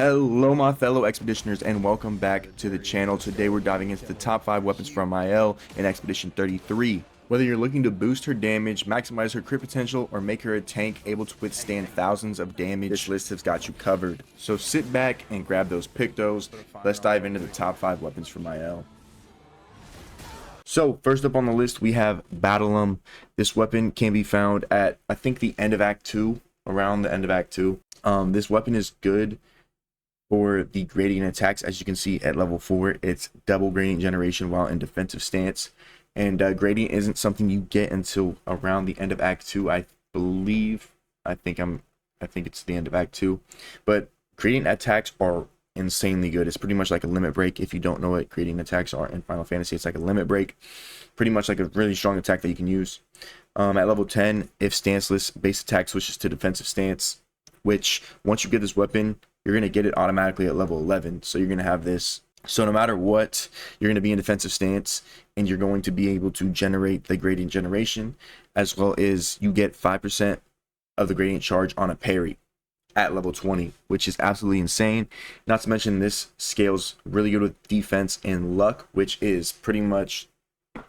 Hello my fellow expeditioners and welcome back to the channel. Today we're diving into the top 5 weapons from Maelle in Expedition 33. Whether you're looking to boost her damage, maximize her crit potential, or make her a tank able to withstand thousands of damage, this list has got you covered. So sit back and grab those pictos. Let's dive into the top 5 weapons from Maelle. So first up on the list we have Battlem. This weapon can be found at I think the end of Act 2, around the end of Act 2. This weapon is good for the gradient attacks. As you can see at level 4, it's double gradient generation while in defensive stance, and gradient isn't something you get until around the end of Act 2, I believe. I think it's the end of Act 2, but gradient attacks are insanely good. It's pretty much like a limit break. If you don't know what gradient attacks are in Final Fantasy, it's like a limit break, pretty much like a really strong attack that you can use. At level 10, if stanceless, base attack switches to defensive stance, which once you get this weapon, you're going to get it automatically at level 11. So you're going to have this. So no matter what, you're going to be in defensive stance, and you're going to be able to generate the gradient generation, as well as you get 5% of the gradient charge on a parry at level 20, which is absolutely insane. Not to mention this scales really good with defense and luck, which is pretty much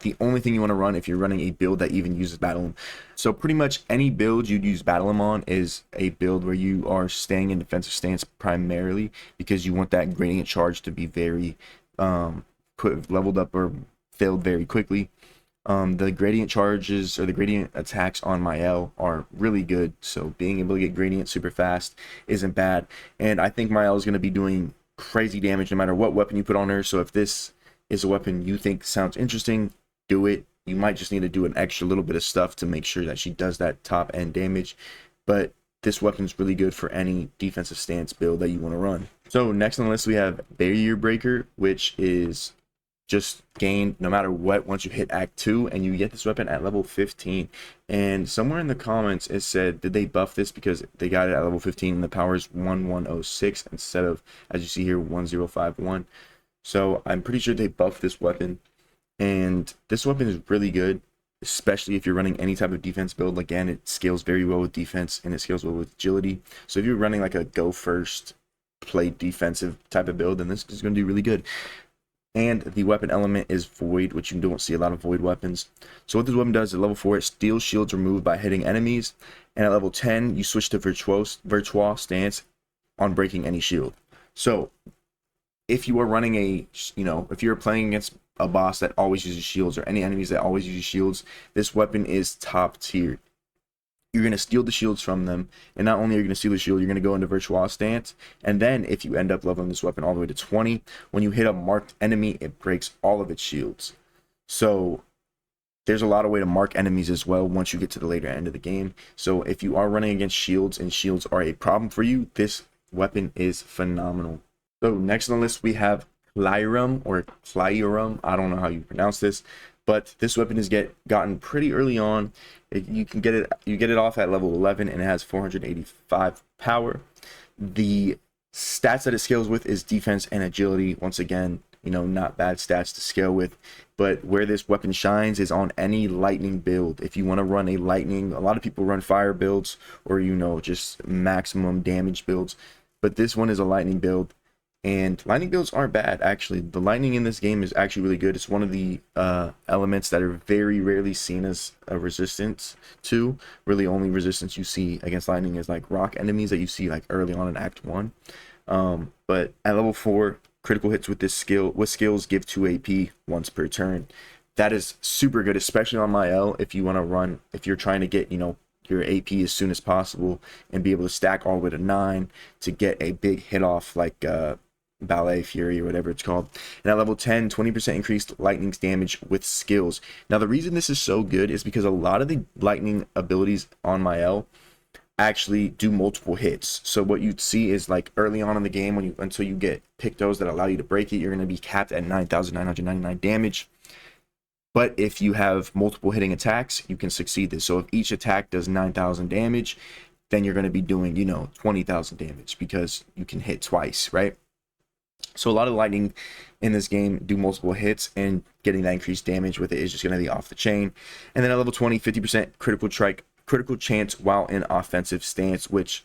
the only thing you want to run if you're running a build that even uses Battlem. So pretty much any build you'd use Battlem on is a build where you are staying in defensive stance primarily, because you want that gradient charge to be very leveled up or filled very quickly. The gradient charges or the gradient attacks on Maelle are really good, so being able to get gradient super fast isn't bad. And I think Maelle is going to be doing crazy damage no matter what weapon you put on her. So if this is a weapon you think sounds interesting, do it. You might just need to do an extra little bit of stuff to make sure that she does that top end damage, but this weapon is really good for any defensive stance build that you want to run. So next on the list we have Barrier Breaker, which is just gained no matter what once you hit Act 2, and you get this weapon at level 15. And somewhere in the comments it said, did they buff this because they got it at level 15 and the power is 1106 instead of, as you see here, 1051. So I'm pretty sure they buffed this weapon, and this weapon is really good, especially if you're running any type of defense build. Again, it scales very well with defense and it scales well with agility. So if you're running like a go first, play defensive type of build, then this is going to do really good. And the weapon element is Void, which you don't see a lot of Void weapons. So what this weapon does at level 4, it steals shields removed by hitting enemies, and at level 10 you switch to Virtual stance on breaking any shield. So if you are running if you're playing against a boss that always uses shields, or any enemies that always use shields, this weapon is top tier. You're going to steal the shields from them, and not only are you going to steal the shield, you're going to go into virtual stance, and then if you end up leveling this weapon all the way to 20, when you hit a marked enemy, it breaks all of its shields. So there's a lot of way to mark enemies as well once you get to the later end of the game. So if you are running against shields and shields are a problem for you, this weapon is phenomenal. So next on the list we have Lyramm, or Lyramm. I don't know how you pronounce this, but this weapon is gotten pretty early on. You get it off at level 11, and it has 485 power. The stats that it scales with is defense and agility. Once again, not bad stats to scale with, but where this weapon shines is on any lightning build. If you want to run a lightning, a lot of people run fire builds, or just maximum damage builds, but this one is a lightning build. And lightning builds aren't bad, actually. The lightning in this game is actually really good. It's one of the elements that are very rarely seen as a resistance to. Really, only resistance you see against lightning is like rock enemies that you see like early on in Act 1. But at level 4, critical hits with skills give 2 AP once per turn. That is super good, especially on Maelle. If you're trying to get, your AP as soon as possible and be able to stack all the way to 9 to get a big hit off like Ballet Fury or whatever it's called. And at level 10, 20% increased lightning's damage with skills. Now the reason this is so good is because a lot of the lightning abilities on Maelle actually do multiple hits. So what you'd see is like early on in the game, until you get pictos that allow you to break it, you're going to be capped at 9,999 damage. But if you have multiple hitting attacks, you can succeed this. So if each attack does 9,000 damage, then you're going to be doing 20,000 damage, because you can hit twice, right? So a lot of lightning in this game do multiple hits, and getting that increased damage with it is just going to be off the chain. And then at level 20, 50% critical chance while in offensive stance, which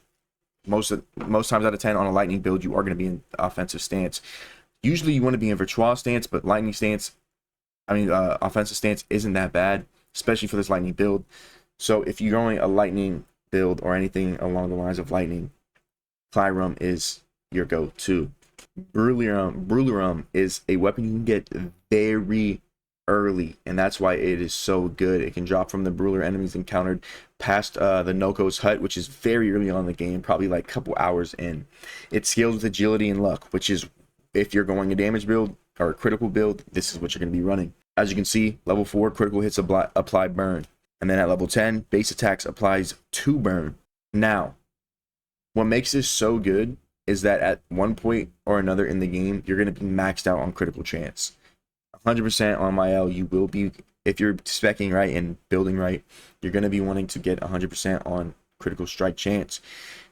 most times out of 10 on a lightning build, you are going to be in offensive stance. Usually you want to be in virtual stance, but lightning stance, offensive stance isn't that bad, especially for this lightning build. So if you're going a lightning build or anything along the lines of lightning, Lyramm is your go-to. Bruerum is a weapon you can get very early, and that's why it is so good. It can drop from the Brueler enemies encountered past the Noko's hut, which is very early on in the game, probably like a couple hours in. It scales with agility and luck, which is, if you're going a damage build or a critical build, this is what you're going to be running. As you can see, level 4 critical hits apply burn, and then at level 10 base attacks applies 2 burn. Now, what makes this so good is that at one point or another in the game, you're going to be maxed out on critical chance. 100% on Maelle, you will be, if you're speccing right and building right, you're going to be wanting to get 100% on critical strike chance.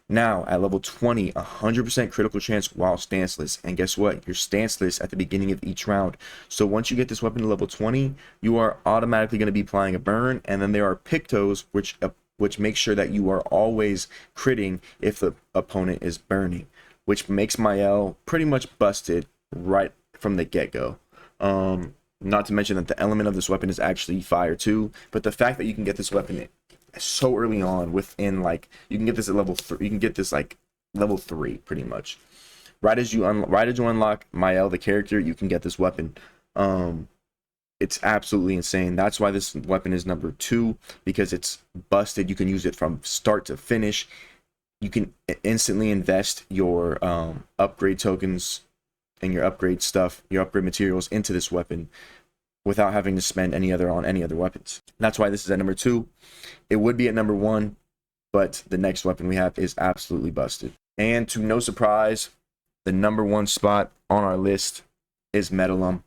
Now, at level 20, 100% critical chance while stanceless. And guess what? You're stanceless at the beginning of each round. So once you get this weapon to level 20, you are automatically going to be applying a burn. And then there are pictos, which makes sure that you are always critting if the opponent is burning, which makes Maelle pretty much busted right from the get-go. Not to mention that the element of this weapon is actually fire too, but the fact that you can get this weapon so early on, within like, you can get this at level 3, you can get this like level 3 pretty much. Right as you unlock Maelle the character, you can get this weapon. It's absolutely insane. That's why this weapon is number 2, because it's busted. You can use it from start to finish. You can instantly invest your upgrade tokens and your upgrade stuff, your upgrade materials into this weapon without having to spend any other weapons. That's why this is at number 2. It would be at number 1, but the next weapon we have is absolutely busted. And to no surprise, the number 1 spot on our list is Metalum.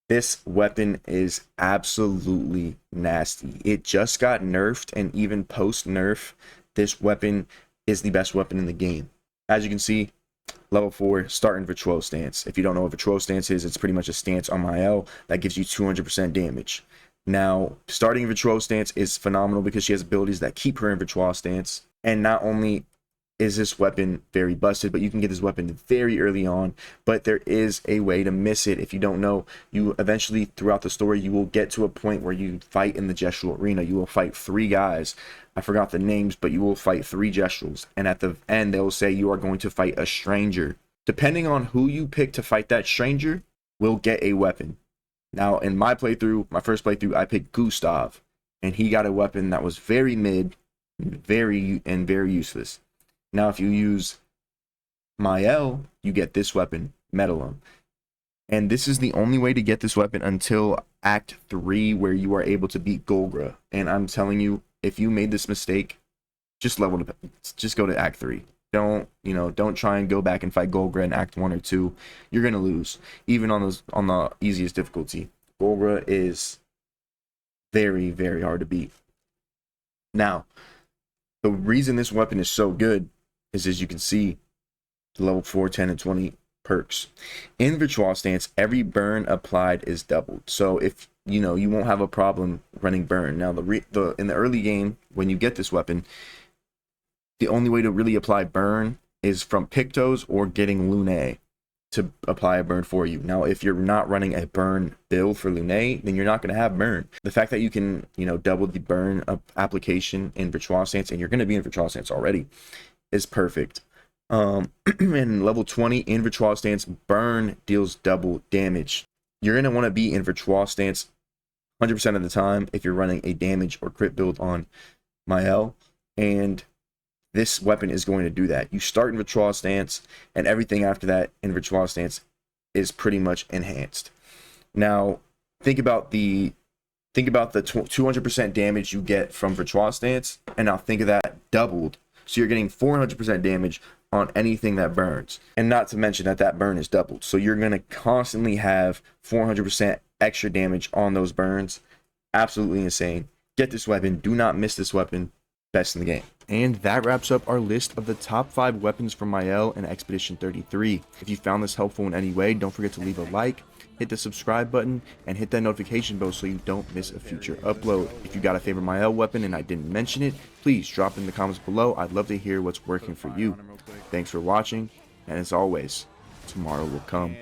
This weapon is absolutely nasty. It just got nerfed, and even post nerf, this weapon is the best weapon in the game. As you can see, level 4, start in virtual stance. If you don't know what virtual stance is, it's pretty much a stance on Maelle that gives you 200% damage. Now, starting in virtual stance is phenomenal because she has abilities that keep her in virtual stance. And not only is this weapon very busted, but you can get this weapon very early on, but there is a way to miss it. If you don't know, you eventually throughout the story, you will get to a point where you fight in the gestural arena. You will fight 3 guys. I forgot the names, but you will fight 3 gestuals, and at the end they will say you are going to fight a stranger. Depending on who you pick to fight that stranger will get a weapon. Now, in my playthrough, my first playthrough, I picked Gustav, and he got a weapon that was very mid, very useless. Now, if you use Maelle, you get this weapon, Metalum. And this is the only way to get this weapon until Act 3, where you are able to beat Golgra. And I'm telling you, if you made this mistake, just go to Act 3. Don't try and go back and fight Golgra in Act 1 or 2. You're gonna lose, even on the easiest difficulty. Golgra is very, very hard to beat. Now, the reason this weapon is so good is, as you can see, the level 4, 10, and 20 perks. In virtual stance, every burn applied is doubled. So if you won't have a problem running burn. Now, in the early game, when you get this weapon, the only way to really apply burn is from Pictos or getting Lune to apply a burn for you. Now, if you're not running a burn build for Lune, then you're not going to have burn. The fact that you can, double the burn application in virtual stance, and you're going to be in virtual stance already, is perfect. And level 20 in virtual stance, burn deals double damage. You're going to want to be in virtual stance 100% of the time if you're running a damage or crit build on Maelle, and this weapon is going to do that. You start in virtual stance, and everything after that in virtual stance is pretty much enhanced. Now, think about the 200% damage you get from virtual stance, and now think of that doubled. So you're getting 400% damage on anything that burns, and not to mention that burn is doubled. So you're going to constantly have 400% extra damage on those burns. Absolutely insane. Get this weapon. Do not miss this weapon. Best in the game. And that wraps up our list of the top 5 weapons from Maelle and Expedition 33. If you found this helpful in any way, don't forget to leave a like, hit the subscribe button, and hit that notification bell so you don't miss a future upload. If you got a favorite Maelle weapon and I didn't mention it, please drop it in the comments below. I'd love to hear what's working for you. Thanks for watching, and as always, tomorrow will come.